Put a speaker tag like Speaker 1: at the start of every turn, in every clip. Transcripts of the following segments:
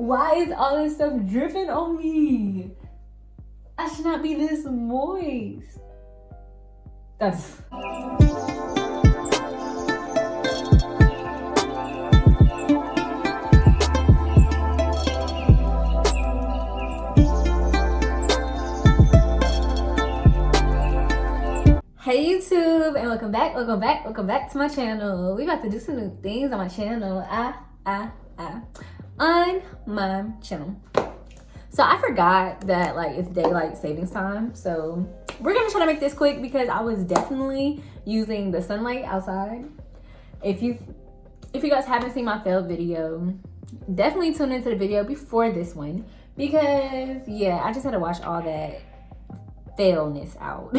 Speaker 1: Why is all this stuff dripping on me? I should not be this moist. That's... Hey YouTube, and welcome back to my channel. We about to do some new things on my channel. On my channel. So I forgot that like it's daylight savings time. So we're gonna try to make this quick because I was definitely using the sunlight outside. If you guys haven't seen my fail video, definitely tune into the video before this one because yeah, I just had to wash all that failness out.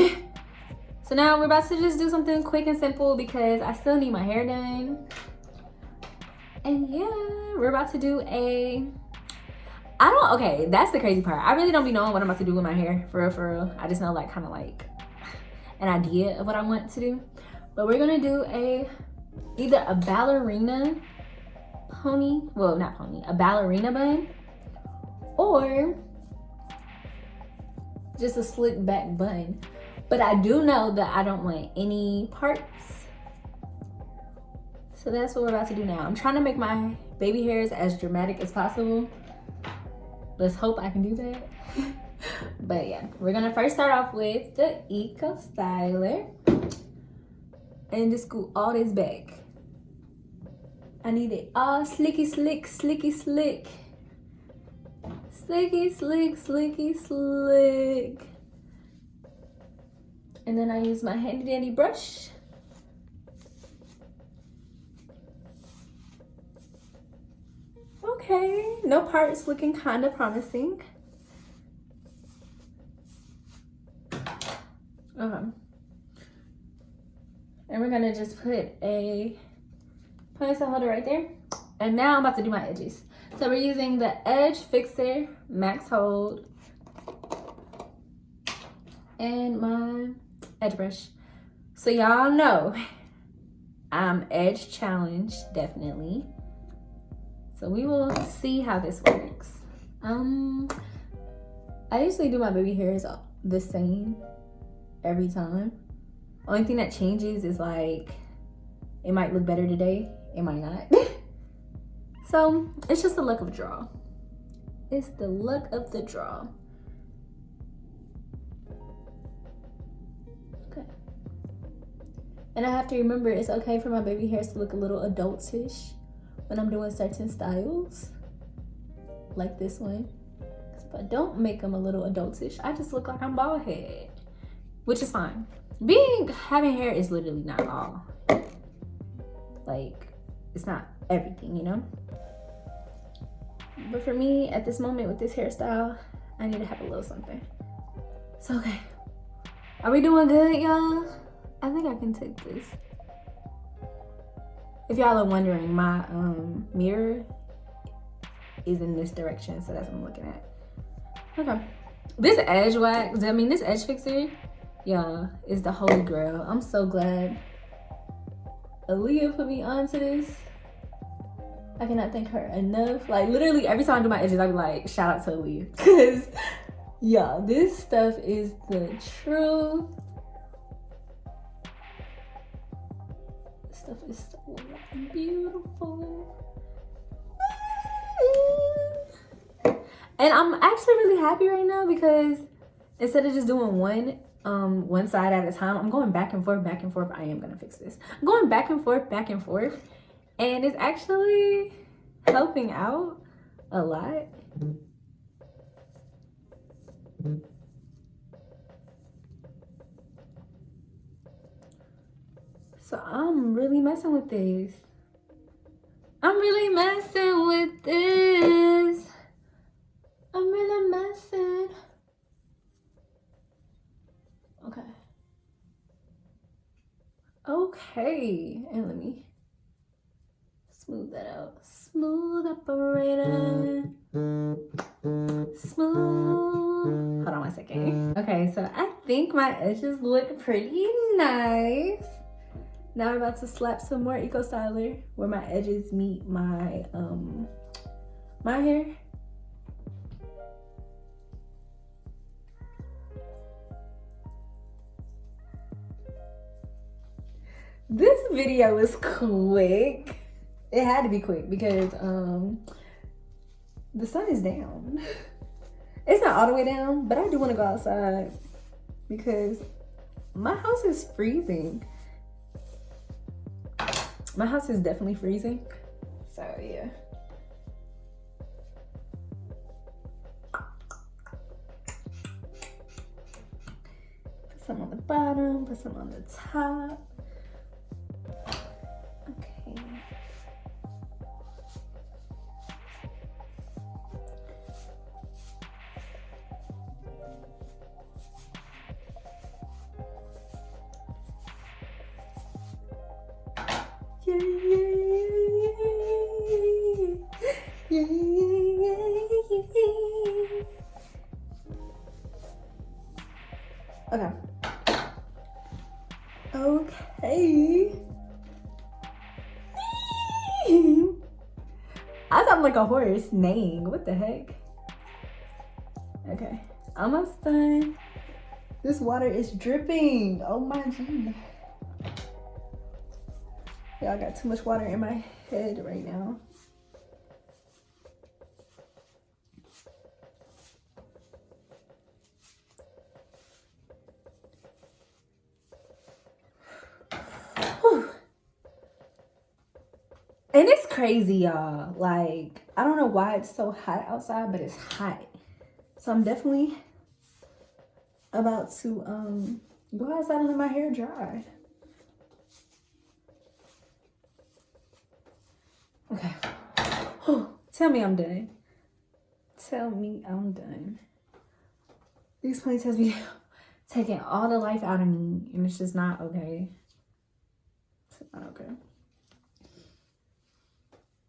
Speaker 1: So now we're about to just do something quick and simple because I still need my hair done. And yeah, we're about to do okay, that's the crazy part. I really don't be knowing what I'm about to do with my hair, for real. I just know like kind of like an idea of what I want to do. But we're gonna do either a ballerina pony, well not pony, a ballerina bun, or just a slick back bun. But I do know that I don't want any parts. So that's what we're about to do now. I'm trying to make my baby hairs as dramatic as possible. Let's hope I can do that. But yeah, we're gonna first start off with the Eco Styler. And just scoot all this back. I need it all slicky slick, slicky slick. Slicky slick, slicky slick. And then I use my handy dandy brush. Okay, no parts, looking kind of promising. Okay. And we're gonna just put a ponytail holder right there. And now I'm about to do my edges. So we're using the Edge Fixer Max Hold and my edge brush. So y'all know I'm edge challenged, definitely. So we will see how this works. I usually do my baby hairs the same every time. Only thing that changes is like it might look better today, it might not. So it's just the luck of the draw. It's the luck of the draw. Okay. And I have to remember it's okay for my baby hairs to look a little adultish when I'm doing certain styles, like this one. Because if I don't make them a little adultish, I just look like I'm bald head, which is fine. Having hair is literally not all. Like, it's not everything, you know? But for me, at this moment with this hairstyle, I need to have a little something. So, okay. Are we doing good, y'all? I think I can take this. If y'all are wondering, my mirror is in this direction, so that's what I'm looking at. Okay. This edge wax, this edge fixer, y'all, is the holy grail. I'm so glad Aaliyah put me onto this. I cannot thank her enough. Like literally every time I do my edges, I be like, shout out to Aaliyah. Cause yeah, this stuff is the truth. This stuff is so beautiful. And I'm actually really happy right now because instead of just doing one side at a time, I'm going back and forth, back and forth. I am gonna fix this. I'm going back and forth, back and forth. And it's actually helping out a lot. So I'm really messing with this. I'm really messing with this. I'm really messing. Okay. Okay, and let me smooth that out. Smooth operator. Smooth. Hold on 1 second. Okay, so I think my edges look pretty nice. Now I'm about to slap some more Eco Styler where my edges meet my my hair. video was quick. It had to be quick because the sun is down. It's not all the way down, but I do want to go outside because my house is freezing. My house is definitely freezing. So yeah. Put some on the bottom, put some on the top. Okay. Yeah, yeah, yeah. Okay. Okay. I sound like a horse neighing. What the heck? Okay. Almost done. This water is dripping. Oh my G. Y'all got too much water in my head right now. Whew. And it's crazy, y'all. Like, I don't know why it's so hot outside, but it's hot. So I'm definitely about to go outside and let my hair dry. Okay. Tell me I'm done. Tell me I'm done. These ponytails be taking all the life out of me, and it's just not okay. It's not okay.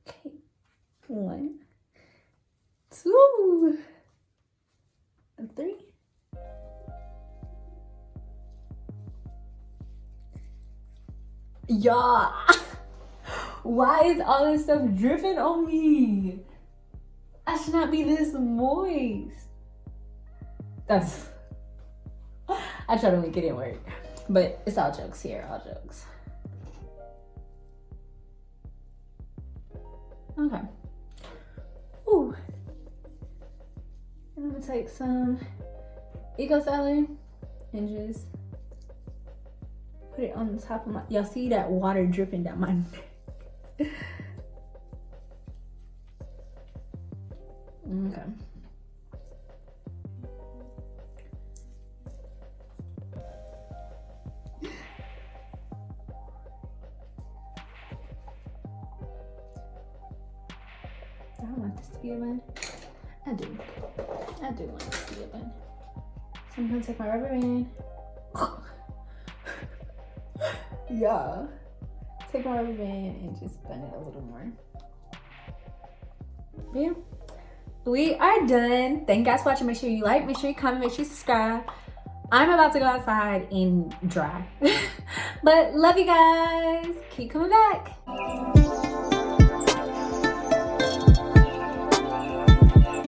Speaker 1: Okay. 1, 2, 3. Y'all. Why is all this stuff dripping on me? I should not be this moist. That's... I try to make it didn't work. But it's all jokes here, all jokes. Okay. Ooh. And I'm gonna take some Eco Salad and just put it on the top of my... Y'all see that water dripping down my neck? Okay. I don't want this to be a bun. I do want this to be a bun. So I'm gonna take my rubber band. Yeah. Take my rubber band and just bend it a little more. Yeah. We are done. Thank you guys for watching. Make sure you like, make sure you comment, make sure you subscribe. I'm about to go outside and dry. But love you guys. Keep coming back.